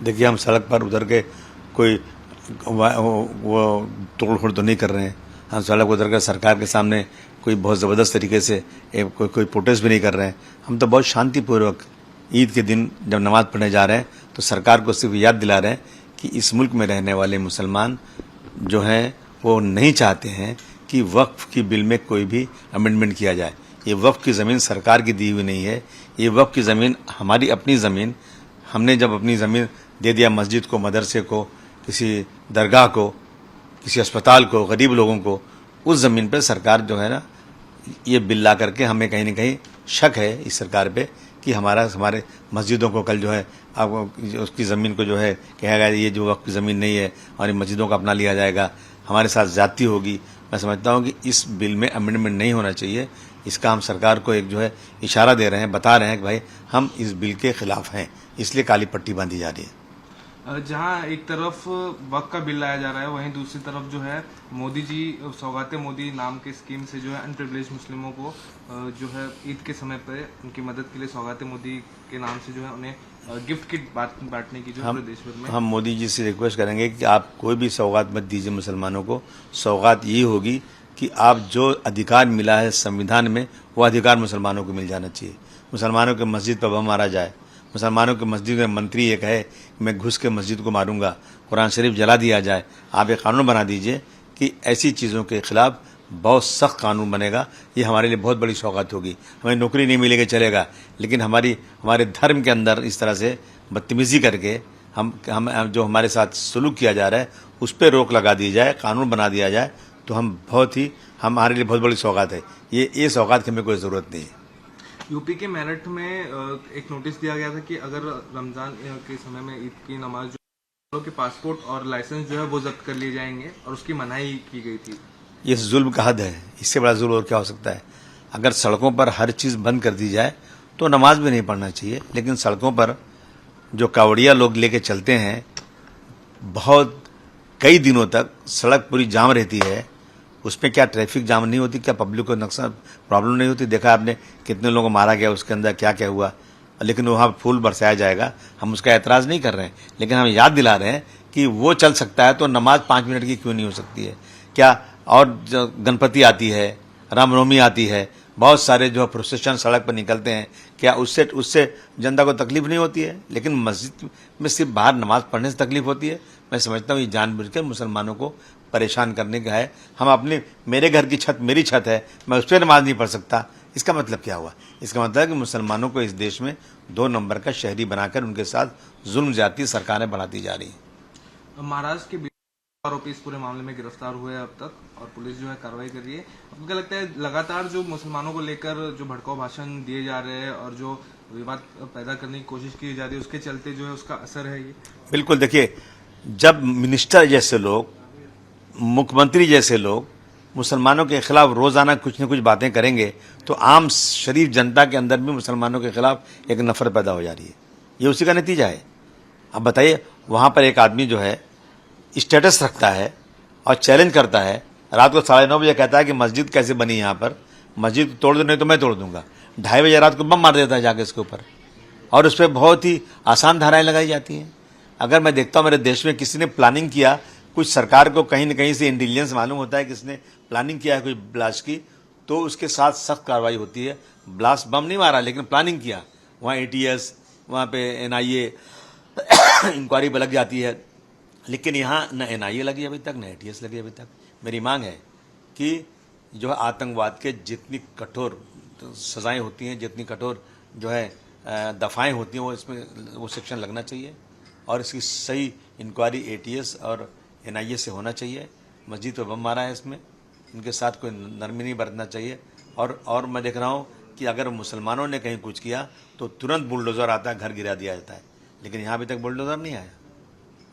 देखिए, हम सड़क पर उतर के कोई वो तोड़-फोड़ तो नहीं कर रहे हैं। हम सड़क पर उतर कर सरकार के सामने कोई बहुत ज़बरदस्त तरीके से कोई प्रोटेस्ट भी नहीं कर रहे हैं। हम तो बहुत शांतिपूर्वक ईद के दिन जब नमाज़ पढ़ने जा रहे हैं तो सरकार को सिर्फ याद दिला रहे हैं कि इस मुल्क में रहने वाले मुसलमान जो हैं वो नहीं चाहते हैं कि वक्फ की बिल में कोई भी अमेंडमेंट किया जाए। ये वक्फ की ज़मीन सरकार की दी हुई नहीं है, ये वक्फ की ज़मीन हमारी अपनी ज़मीन, हमने जब अपनी ज़मीन दे दिया मस्जिद को, मदरसे को, किसी दरगाह को, किसी अस्पताल को, गरीब लोगों को, उस ज़मीन पे सरकार जो है ना ये बिल ला करके हमें कहीं ना कहीं शक है इस सरकार पे कि हमारे मस्जिदों को कल जो है अब उसकी ज़मीन को जो है कहेगा ये जो वक्फ की ज़मीन नहीं है हमारी मस्जिदों को अपना लिया जाएगा, हमारे साथ ज़्यादती होगी। मैं समझता हूँ कि इस बिल में अमेंडमेंट नहीं होना चाहिए। इसका हम सरकार को एक जो है इशारा दे रहे हैं, बता रहे हैं कि भाई हम इस बिल के खिलाफ हैं, इसलिए काली पट्टी बांधी जा रही है। जहां एक तरफ वक्फ का बिल लाया जा रहा है, वहीं दूसरी तरफ जो है मोदी जी सौगाते मोदी नाम के स्कीम से जो है अनप्रिविलेज्ड मुस्लिमों को जो है ईद के समय पर उनकी मदद के लिए सौगाते मोदी के नाम से जो है उन्हें गिफ्ट किट बांटने की जो है प्रदेश भर में। हम मोदी जी से रिक्वेस्ट करेंगे कि आप कोई भी सौगात मत दीजिए मुसलमानों को। सौगात यही होगी कि आप जो अधिकार मिला है संविधान में वो अधिकार मुसलमानों को मिल जाना चाहिए। मुसलमानों के मस्जिद पर बम मारा जाए, मुसलमानों के मस्जिद में मंत्री एक है कि मैं घुस के मस्जिद को मारूंगा, कुरान शरीफ जला दिया जाए, आप एक कानून बना दीजिए कि ऐसी चीज़ों के खिलाफ बहुत सख्त कानून बनेगा। ये हमारे लिए बहुत बड़ी सौगात होगी। हमें नौकरी नहीं मिलेगी चलेगा, लेकिन हमारे धर्म के अंदर इस तरह से बदतमीज़ी करके हम जो हमारे साथ सलूक किया जा रहा है उस पर रोक लगा दी जाए, कानून बना दिया जाए, तो हमारे लिए बहुत बड़ी सौगात है। ये सौगात की हमें कोई ज़रूरत नहीं है। यूपी के मेरठ में एक नोटिस दिया गया था कि अगर रमजान के समय में ईद की नमाज जो के पासपोर्ट और लाइसेंस जो है वो जब्त कर लिए जाएंगे और उसकी मनाही की गई थी। ये जुल्म का हद है, इससे बड़ा जुल्म और क्या हो सकता है। अगर सड़कों पर हर चीज़ बंद कर दी जाए तो नमाज भी नहीं पढ़ना चाहिए, लेकिन सड़कों पर जो कावड़िया लोग लेके चलते हैं बहुत कई दिनों तक सड़क पूरी जाम रहती है, उसमें क्या ट्रैफिक जाम नहीं होती, क्या पब्लिक को नुकसान प्रॉब्लम नहीं होती। देखा आपने कितने लोगों को मारा गया, उसके अंदर क्या क्या हुआ, लेकिन वहाँ फूल बरसाया जाएगा। हम उसका एतराज़ नहीं कर रहे हैं, लेकिन हम याद दिला रहे हैं कि वो चल सकता है तो नमाज 5 मिनट की क्यों नहीं हो सकती है। क्या और गणपति आती है, रामनवमी आती है, बहुत सारे जो प्रोसेशन सड़क पर निकलते हैं, क्या उससे जनता को तकलीफ नहीं होती है, लेकिन मस्जिद में सिर्फ बाहर नमाज पढ़ने से तकलीफ होती है। मैं समझता हूँ ये जानबूझकर मुसलमानों को परेशान करने का है। मेरे घर की छत मेरी छत है, मैं उस पर नमाज नहीं पढ़ सकता, इसका मतलब क्या हुआ। इसका मतलब है कि मुसलमानों को इस देश में 2 नंबर का शहरी बनाकर उनके साथ जुल्म ज्यादती सरकारें बढ़ाती जा रही हैं। महाराष्ट्र के आरोपी इस पूरे मामले में गिरफ्तार हुए अब तक और पुलिस जो है कार्रवाई कर रही है। आपको क्या लगता है लगातार जो मुसलमानों को लेकर जो भड़काऊ भाषण दिए जा रहे हैं और जो विवाद पैदा करने की कोशिश की जा रही है उसके चलते जो है उसका असर है ये? बिल्कुल, देखिए जब मिनिस्टर जैसे लोग, मुख्यमंत्री जैसे लोग मुसलमानों के खिलाफ रोजाना कुछ न कुछ बातें करेंगे तो आम शरीफ जनता के अंदर भी मुसलमानों के खिलाफ एक नफरत पैदा हो जा रही है। ये उसी का नतीजा है। अब बताइए, वहाँ पर एक आदमी जो है स्टेटस रखता है और चैलेंज करता है, रात को 9:30 बजे कहता है कि मस्जिद कैसे बनी यहाँ पर, मस्जिद तोड़ दो नहीं तो मैं तोड़ दूंगा। 2:30 बजे रात को बम मार देता है जाके इसके ऊपर, और उस पर बहुत ही आसान धाराएं लगाई जाती हैं। अगर मैं देखता हूँ मेरे देश में किसी ने प्लानिंग किया, कुछ सरकार को कहीं न कहीं से इंटेलिजेंस मालूम होता है किसने प्लानिंग किया है कोई ब्लास्ट की, तो उसके साथ सख्त कार्रवाई होती है। ब्लास्ट बम नहीं मारा लेकिन प्लानिंग किया, वहाँ ATS, वहाँ पे NIA इंक्वायरी लग जाती है, लेकिन यहाँ न NIA लगी अभी तक, न ATS लगी अभी तक। मेरी मांग है कि जो है आतंकवाद के जितनी कठोर सजाएं होती हैं, जितनी कठोर जो है दफ़ाएं होती हैं, वो इसमें वो सेक्शन लगना चाहिए और इसकी सही इंक्वायरी ATS और NIA से होना चाहिए। मस्जिद पर बम मारा है, इसमें इनके साथ कोई नरमी नहीं बरतना चाहिए। और मैं देख रहा हूँ कि अगर मुसलमानों ने कहीं कुछ किया तो तुरंत बुलडोज़र आता है, घर गिरा दिया जाता है, लेकिन यहाँ अभी तक बुलडोज़र नहीं आया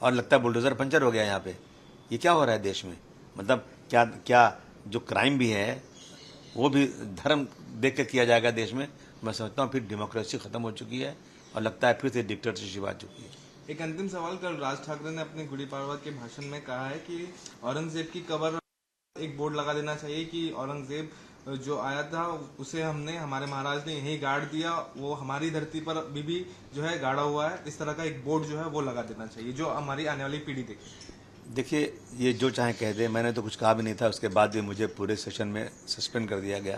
और लगता है बुलडोज़र पंचर हो गया यहाँ पे। ये क्या हो रहा है देश में? मतलब क्या जो क्राइम भी है वो भी धर्म देख कर किया जाएगा देश में? मैं समझता हूँ फिर डेमोक्रेसी ख़त्म हो चुकी है और लगता है फिर से डिक्टेटरशिप आ चुकी है। एक अंतिम सवाल, कल राज ठाकरे ने अपने गुड़ी पड़वा के भाषण में कहा है कि औरंगजेब की कबर एक बोर्ड लगा देना चाहिए कि औरंगजेब जो आया था उसे हमने, हमारे महाराज ने यही गाड़ दिया, वो हमारी धरती पर अभी भी जो है गाड़ा हुआ है। इस तरह का एक बोर्ड जो है वो लगा देना चाहिए, जो हमारी आने वाली पीढ़ी देखे। देखिए, ये जो चाहे कह दे, मैंने तो कुछ कहा भी नहीं था। उसके बाद भी मुझे पूरे सेशन में सस्पेंड कर दिया गया।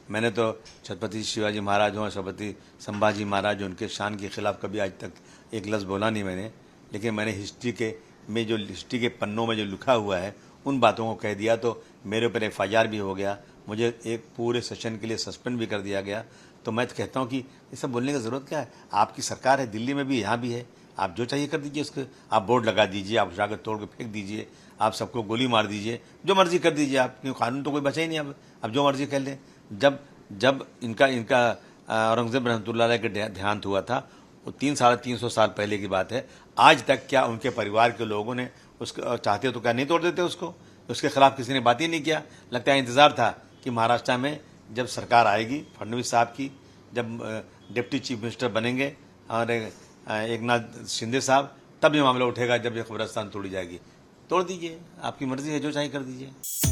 मैंने तो छत्रपति शिवाजी महाराज हों, छत्रपति संभाजी महाराज, उनके शान के खिलाफ कभी आज तक एक लफ्ज़ बोला नहीं मैंने। लेकिन मैंने हिस्ट्री के पन्नों में जो लिखा हुआ है उन बातों को कह दिया, तो मेरे ऊपर FIR भी हो गया, मुझे एक पूरे सेशन के लिए सस्पेंड भी कर दिया गया। तो मैं तो कहता हूँ कि ये सब बोलने की ज़रूरत क्या है? आपकी सरकार है, दिल्ली में भी, यहाँ भी है, आप जो चाहिए कर दीजिए। उसके आप बोर्ड लगा दीजिए, आप उठाकर तोड़ के फेंक दीजिए, आप सबको गोली मार दीजिए, जो मर्जी कर दीजिए आप, क्योंकि कानून तो कोई बचा ही नहीं। अब जो मर्जी कर लें। जब इनका औरंगजेब रहमतुल्लाह अलैह के देहांत हुआ था, वो 300 साल पहले की बात है। आज तक क्या उनके परिवार के लोगों ने उसको चाहते तो क्या नहीं तोड़ देते उसको? उसके खिलाफ किसी ने बात ही नहीं किया। लगता है इंतज़ार था कि महाराष्ट्र में जब सरकार आएगी फडणवीस साहब की, जब डिप्टी चीफ मिनिस्टर बनेंगे और एकनाथ शिंदे साहब, तब ये मामला उठेगा, जब ये कब्रिस्तान तोड़ी जाएगी। तोड़ दीजिए, आपकी मर्जी है, जो चाहे कर दीजिए।